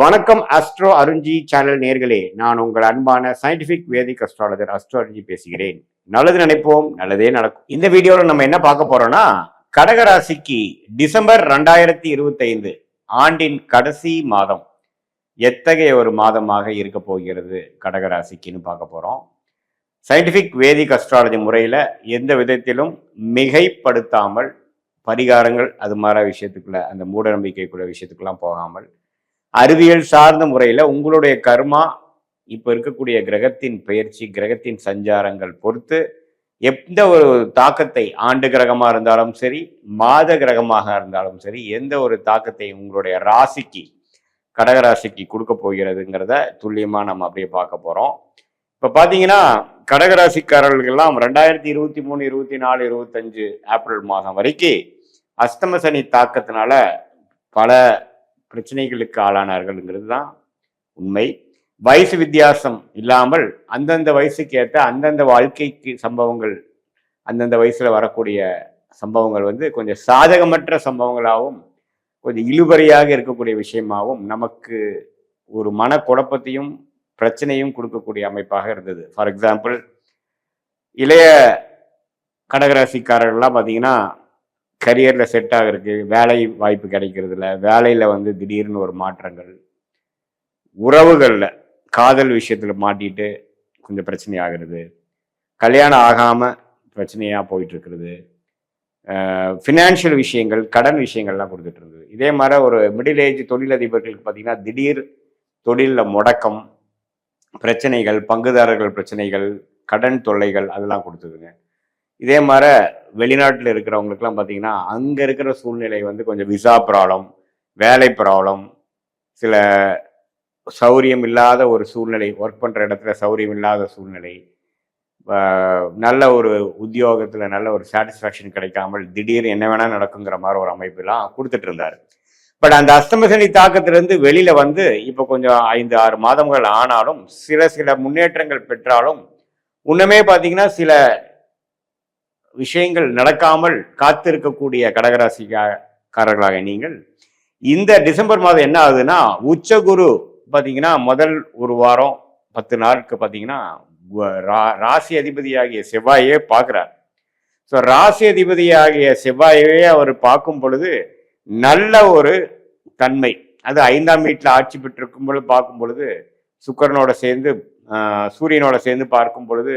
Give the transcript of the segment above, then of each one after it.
வணக்கம் astro அருஞ்சி channel நேர்களே, நான் உங்கள் அன்பான சயின்டிபிக் வேதிக் அஸ்ட்ராலஜர் அஸ்ட்ரோ அருஞ்சி பேசுகிறேன். நல்லது நினைப்போம், நல்லதே நடக்கும். இந்த வீடியோல நம்ம என்ன பார்க்க போறோம்னா, கடகராசிக்கு டிசம்பர் 2025 ஆண்டின் கடைசி மாதம் எத்தகைய ஒரு மாதமாக இருக்க போகிறது கடகராசிக்குன்னு பார்க்க போறோம். சயின்டிபிக் வேதிக் அஸ்ட்ராலஜி முறையில எந்த விதத்திலும் மிகைப்படுத்தாமல் பரிகாரங்கள் அது மாதிரி விஷயத்துக்குள்ள, அந்த மூட நம்பிக்கைக்குள்ள விஷயத்துக்கெல்லாம் போகாமல் அறிவியல் சார்ந்த முறையில உங்களுடைய கர்மா இப்ப இருக்கக்கூடிய கிரகத்தின் பெயர்ச்சி, கிரகத்தின் சஞ்சாரங்கள் பொறுத்து எந்த ஒரு தாக்கத்தை, ஆண்டு கிரகமா இருந்தாலும் சரி, மாத கிரகமாக இருந்தாலும் சரி, எந்த ஒரு தாக்கத்தை உங்களுடைய ராசிக்கு, கடகராசிக்கு கொடுக்க போகிறதுங்கிறத துல்லியமா நம்ம அப்படியே பார்க்க போறோம். இப்ப பாத்தீங்கன்னா கடகராசிக்காரர்கள்லாம் 2023, 24, 25 ஏப்ரல் மாதம் வரைக்கும் அஸ்தம சனி தாக்கத்தினால பல பிரச்சனைகளுக்கு ஆளானார்கள்ங்கிறது தான் உண்மை. வயசு வித்தியாசம் இல்லாமல் அந்தந்த வயசுக்கு ஏற்ற அந்தந்த வாழ்க்கைக்கு சம்பவங்கள், அந்தந்த வயசுல வரக்கூடிய சம்பவங்கள் கொஞ்சம் சாதகமற்ற சம்பவங்களாகவும் கொஞ்சம் இழுபறியாக இருக்கக்கூடிய விஷயமாகவும் நமக்கு ஒரு மன குழப்பத்தையும் பிரச்சனையும் கொடுக்கக்கூடிய அமைப்பாக இருந்தது. ஃபார் எக்ஸாம்பிள், இளைய கடகராசிக்காரர்கள்லாம் பார்த்தீங்கன்னா கரியரில் செட் ஆகிறதுக்கு, வேலை வாய்ப்பு கிடைக்கிறது இல்லை, வேலையில் திடீர்னு ஒரு மாற்றங்கள், உறவுகளில் காதல் விஷயத்தில் மாட்டிட்டு கொஞ்சம் பிரச்சனை ஆகிறது, கல்யாணம் ஆகாமல் பிரச்சனையாக போயிட்டு இருக்கிறது, ஃபினான்ஷியல் விஷயங்கள், கடன் விஷயங்கள்லாம் கொடுத்துட்டு இருந்தது. இதே மாதிரி ஒரு மிடில் ஏஜ் தொழிலதிபர்களுக்கு பார்த்தீங்கன்னா திடீர் தொழிலில் முடக்கம், பிரச்சனைகள், பங்குதாரர்கள் பிரச்சனைகள், கடன் தொல்லைகள் அதெல்லாம் கொடுத்ததுங்க. இதே மாதிரி வெளிநாட்டில் இருக்கிறவங்களுக்குலாம் பார்த்தீங்கன்னா அங்கே இருக்கிற சூழ்நிலை கொஞ்சம் விசா ப்ராப்ளம், வேலை ப்ராப்ளம், சில சௌரியம் இல்லாத ஒரு சூழ்நிலை, ஒர்க் பண்ணுற இடத்துல சௌரியம் இல்லாத சூழ்நிலை, நல்ல ஒரு உத்தியோகத்தில் நல்ல ஒரு சாட்டிஸ்ஃபேக்ஷன் கிடைக்காமல் திடீர் என்ன வேணால் நடக்குங்கிற மாதிரி ஒரு அமைப்பெல்லாம் கொடுத்துட்டு இருந்தார். பட் அந்த அஸ்தமசனி தாக்கத்திலிருந்து வெளியில் இப்போ கொஞ்சம் 5-6 மாதங்கள் ஆனாலும் சில முன்னேற்றங்கள் பெற்றாலும் இன்னுமே பார்த்தீங்கன்னா சில விஷயங்கள் நடக்காமல் காத்திருக்கக்கூடிய கடகராசிக்காரர்களாக நீங்கள் இந்த டிசம்பர் மாதம் என்ன ஆகுதுன்னா, உச்சகுரு பார்த்தீங்கன்னா முதல் ஒரு வாரம் 10 நாளுக்கு பார்த்தீங்கன்னா ராசி அதிபதியாகிய செவ்வாயே பார்க்குறார். ஸோ ராசி அதிபதியாகிய செவ்வாயவே அவர் பார்க்கும் பொழுது நல்ல ஒரு தன்மை, அது 5ஆம் வீட்டில் ஆட்சி பெற்றிருக்கும் பொழுது பார்க்கும் பொழுது, சுக்கரனோட சேர்ந்து சூரியனோட சேர்ந்து பார்க்கும் பொழுது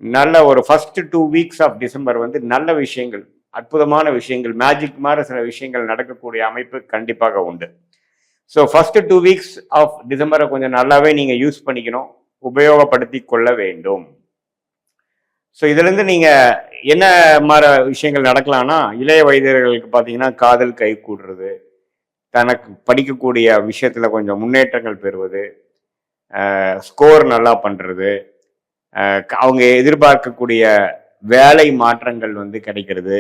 நல்ல ஒரு ஃபர்ஸ்ட் 2 வீக்ஸ் ஆஃப் டிசம்பர் நல்ல விஷயங்கள், அற்புதமான விஷயங்கள், மேஜிக் மாதிரி சில விஷயங்கள் நடக்கக்கூடிய அமைப்பு கண்டிப்பாக உண்டு. ஸோ ஃபர்ஸ்ட் 2 வீக்ஸ் ஆஃப் டிசம்பரை கொஞ்சம் நல்லாவே நீங்கள் யூஸ் பண்ணிக்கணும், உபயோகப்படுத்தி கொள்ள வேண்டும். ஸோ இதுலேருந்து நீங்கள் என்ன மாதிரி விஷயங்கள் நடக்கலாம்னா, இளைய வயதினர்களுக்கு பார்த்தீங்கன்னா காதல் கை கூடுறது, தனக்கு படிக்கக்கூடிய விஷயத்தில் கொஞ்சம் முன்னேற்றங்கள் பெறுவது, ஸ்கோர் நல்லா பண்ணுறது, அவங்க எதிர்பார்க்கக்கூடிய வேலை மாற்றங்கள் கிடைக்கிறது.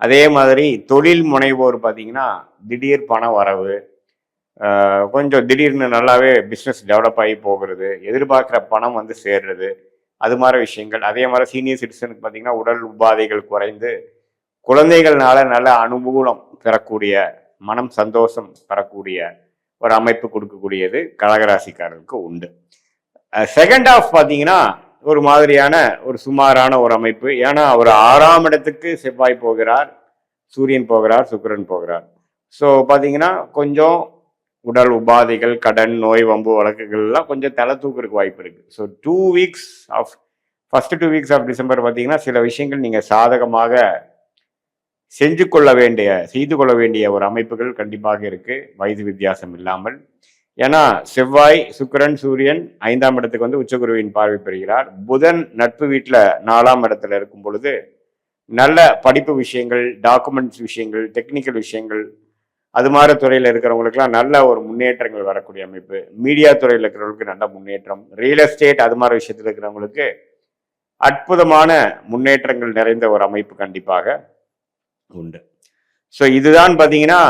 அதே மாதிரி தொழில் முனைவோர் பார்த்தீங்கன்னா திடீர் பண வரவு, கொஞ்சம் திடீர்னு நல்லாவே பிஸ்னஸ் டெவலப் ஆகி போகிறது, எதிர்பார்க்குற பணம் சேர்றது, அது மாதிரி விஷயங்கள். அதே மாதிரி சீனியர் சிட்டிசனுக்கு பார்த்தீங்கன்னா உடல் உபாதைகள் குறைந்து குழந்தைகள்னால நல்ல அனுகூலம் பெறக்கூடிய, மனம் சந்தோஷம் பெறக்கூடிய ஒரு அமைப்பு கொடுக்கக்கூடியது கடகராசிக்காரருக்கு உண்டு. செகண்ட் ஆஃப் பார்த்தீங்கன்னா ஒரு மாதிரியான ஒரு சுமாரான ஒரு அமைப்பு. ஏன்னா அவர் 6ஆம் இடத்துக்கு செவ்வாய் போகிறார், சூரியன் போகிறார், சுக்கிரன் போகிறார். ஸோ பார்த்தீங்கன்னா கொஞ்சம் உடல் உபாதைகள், கடன், நோய், வம்பு வழக்குகள்லாம் கொஞ்சம் தலை தூக்குறதுக்கு வாய்ப்பு இருக்கு. So first 2 weeks of December பார்த்தீங்கன்னா சில விஷயங்கள் நீங்கள் சாதகமாக செய்து கொள்ள வேண்டிய ஒரு அமைப்புகள் கண்டிப்பாக இருக்கு, வயது வித்தியாசம் இல்லாமல். ஏன்னா செவ்வாய், சுக்கிரன், சூரியன் 5ஆம் இடத்துக்கு உச்சகுருவின் பார்வை பெறுகிறார். புதன் நட்பு வீட்டில் 4ஆம் இடத்துல இருக்கும் பொழுது நல்ல படிப்பு விஷயங்கள், டாக்குமெண்ட்ஸ் விஷயங்கள், டெக்னிக்கல் விஷயங்கள், அது மாதிரி துறையில் இருக்கிறவங்களுக்குலாம் நல்ல ஒரு முன்னேற்றங்கள் வரக்கூடிய அமைப்பு. மீடியா துறையில் இருக்கிறவங்களுக்கு நல்ல முன்னேற்றம், ரியல் எஸ்டேட் அது மாதிரி விஷயத்தில் இருக்கிறவங்களுக்கு அற்புதமான முன்னேற்றங்கள் நிறைந்த ஒரு அமைப்பு கண்டிப்பாக உண்டு. ஸோ இதுதான் பார்த்தீங்கன்னா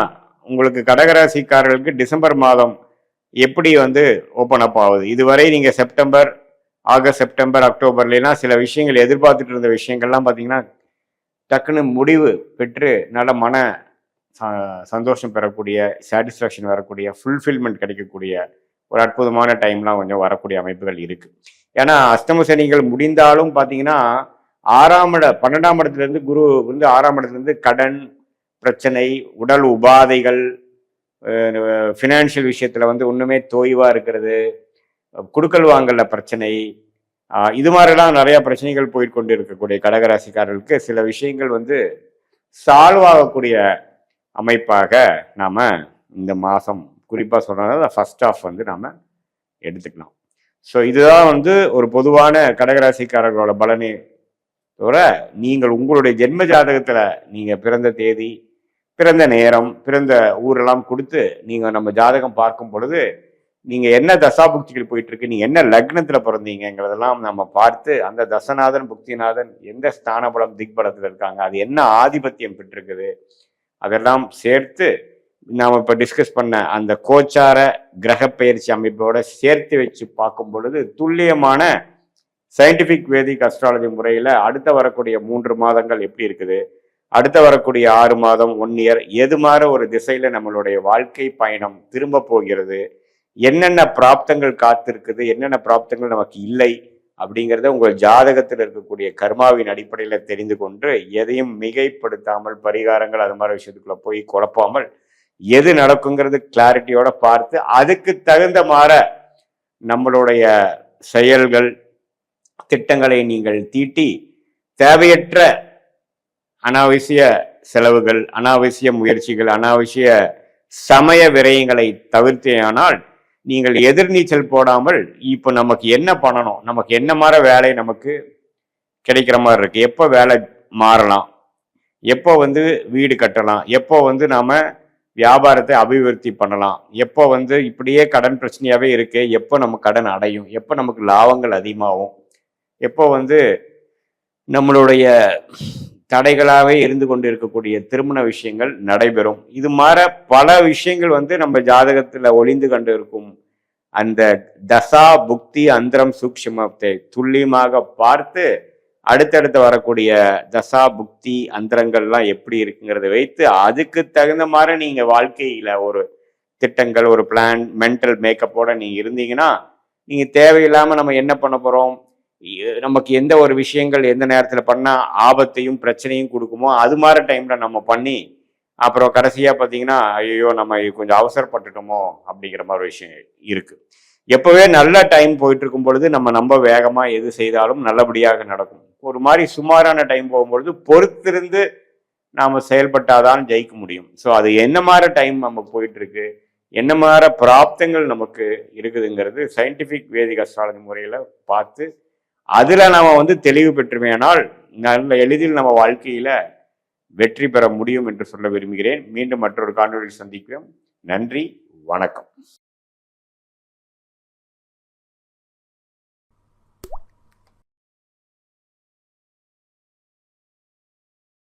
உங்களுக்கு கடகராசிக்காரர்களுக்கு டிசம்பர் மாதம் எப்படி ஓப்பன் அப் ஆகுது. இதுவரை நீங்கள் ஆகஸ்ட், செப்டம்பர், அக்டோபர்லாம் சில விஷயங்கள் எதிர்பார்த்துட்டு இருந்த விஷயங்கள்லாம் பார்த்தீங்கன்னா டக்குன்னு முடிவு பெற்று நல்ல மன சந்தோஷம் பெறக்கூடிய, சாட்டிஸ்ஃபேக்ஷன் வரக்கூடிய, ஃபுல்ஃபில்மெண்ட் கிடைக்கக்கூடிய ஒரு அற்புதமான டைம்லாம் கொஞ்சம் வரக்கூடிய அமைப்புகள் இருக்கு. ஏன்னா அஷ்டம சனிகள் முடிந்தாலும் பார்த்தீங்கன்னா 12ஆம் இடத்துலேருந்து குரு வந்து 6ஆம் இடத்துலேருந்து கடன் பிரச்சனை, உடல் உபாதைகள், ஃபினான்ஷியல் விஷயத்தில் வந்து ஒன்றுமே தோய்வாக இருக்கிறது, குடுக்கல் வாங்கல பிரச்சனை, இது மாதிரிலாம் நிறைய பிரச்சனைகள் போயிட்டு இருக்கக்கூடிய கடகராசிக்காரர்களுக்கு சில விஷயங்கள் வந்து சால்வ் ஆகக்கூடிய அமைப்பாக நாம இந்த மாதம் குறிப்பாக சொல்றதுனால ஃபர்ஸ்ட் ஆஃப் வந்து நாம எடுத்துக்கலாம். ஸோ இதுதான் வந்து ஒரு பொதுவான கடகராசிக்காரர்களோட பலனை தவிர, நீங்கள் உங்களுடைய ஜென்ம ஜாதகத்தில் நீங்கள் பிறந்த தேதி, பிறந்த நேரம், பிறந்த ஊரெல்லாம் கொடுத்து நீங்கள் நம்ம ஜாதகம் பார்க்கும் பொழுது நீங்கள் என்ன தசாபுக்திகள் போயிட்டு இருக்கு, நீங்கள் என்ன லக்னத்தில் பிறந்தீங்கிறதெல்லாம் நம்ம பார்த்து அந்த தசநாதன் புக்திநாதன் எந்த ஸ்தானபலம் திக்பலத்தில் இருக்காங்க, அது என்ன ஆதிபத்தியம் பெற்றிருக்குது, அதெல்லாம் சேர்த்து நாம் இப்போ டிஸ்கஸ் பண்ண அந்த கோச்சார கிரக பயிற்சி அமைப்போட சேர்த்து வச்சு பார்க்கும் பொழுது துல்லியமான சயின்டிஃபிக் வேதிக் அஸ்ட்ராலஜி முறையில் அடுத்த வரக்கூடிய 3 மாதங்கள் எப்படி இருக்குது, அடுத்த வரக்கூடிய 6 மாதம் 1 இயர் எது மாதிரி ஒரு திசையில் நம்மளுடைய வாழ்க்கை பயணம் திரும்ப போகிறது, என்னென்ன பிராப்தங்கள் காத்திருக்குது, என்னென்ன பிராப்தங்கள் நமக்கு இல்லை அப்படிங்கிறத உங்கள் ஜாதகத்தில் இருக்கக்கூடிய கர்மாவின் அடிப்படையில் தெரிந்து கொண்டு எதையும் மிகைப்படுத்தாமல் பரிகாரங்கள் அது மாதிரி விஷயத்துக்குள்ள போய் குழப்பாமல் எது நடக்குங்கிறது கிளாரிட்டியோட பார்த்து அதுக்கு தகுந்த மாதிரி நம்மளுடைய செயல்கள் திட்டங்களை நீங்கள் தீட்டி தேவையற்ற அனாவசிய செலவுகள், அனாவசிய முயற்சிகள், அனாவசிய சமய விரயங்களை தவிர்த்தேயானால் நீங்கள் எதிர்நீச்சல் போடாமல் இப்போ நமக்கு என்ன பண்ணணும், நமக்கு என்ன மாதிரி வேலை நமக்கு கிடைக்கிற மாதிரி இருக்கு, எப்போ வேலை மாறலாம், எப்போ வந்து வீடு கட்டலாம், எப்போ வந்து நாம வியாபாரத்தை அபிவிருத்தி பண்ணலாம், எப்போ வந்து இப்படியே கடன் பிரச்சனையாவே இருக்கு, எப்போ நம்ம கடன் அடையும், எப்போ நமக்கு லாபங்கள் அதிகமாகும், எப்போ வந்து நம்மளுடைய தடைகளாகவே இருந்து கொண்டு இருக்கக்கூடிய திருமண விஷயங்கள் நடைபெறும். இது மாதிரி பல விஷயங்கள் வந்து நம்ம ஜாதகத்துல ஒளிந்து கொண்டு இருக்கும். அந்த தசா புக்தி அந்தரம் சூக்ஷ்மத்தை துல்லியமாக பார்த்து அடுத்தடுத்து வரக்கூடிய தசா புக்தி அந்தரங்கள்லாம் எப்படி இருக்குங்கிறத வைத்து அதுக்கு தகுந்த மாதிரி நீங்க வாழ்க்கையில ஒரு திட்டங்கள், ஒரு பிளான், மென்டல் மேக்கப்போட நீங்க இருந்தீங்கன்னா நீங்க தேவையில்லாம நம்ம என்ன பண்ண போறோம், நமக்கு எந்த ஒரு விஷயங்கள் எந்த நேரத்தில் பண்ணால் ஆபத்தையும் பிரச்சனையும் கொடுக்குமோ அது மாதிரி டைமில் நம்ம பண்ணி அப்புறம் கடைசியாக பார்த்தீங்கன்னா ஐயோ நம்ம கொஞ்சம் அவசரப்பட்டுட்டோமோ அப்படிங்கிற மாதிரி ஒரு விஷயம் இருக்குது. எப்போவே நல்ல டைம் போயிட்டு இருக்கும் பொழுது நம்ம வேகமாக எது செய்தாலும் நல்லபடியாக நடக்கும். ஒரு மாதிரி சுமாரான டைம் போகும்பொழுது பொறுத்திருந்து நாம் செயல்பட்டாதான் ஜெயிக்க முடியும். ஸோ அது என்ன மாதிரி டைம் நம்ம போயிட்டு இருக்கு, என்ன மாதிரி பிராப்தங்கள் நமக்கு இருக்குதுங்கிறது சயின்டிஃபிக் வேதிக் அஸ்ட்ராலஜி முறையில் பார்த்து அதுல நாம வந்து தெளிவு பெற்றுமையானால் நல்ல எளிதில் நம்ம வாழ்க்கையில வெற்றி பெற முடியும் என்று சொல்ல விரும்புகிறேன். மீண்டும் மற்றொரு காணொலியில் சந்திக்கிறோம். நன்றி, வணக்கம்.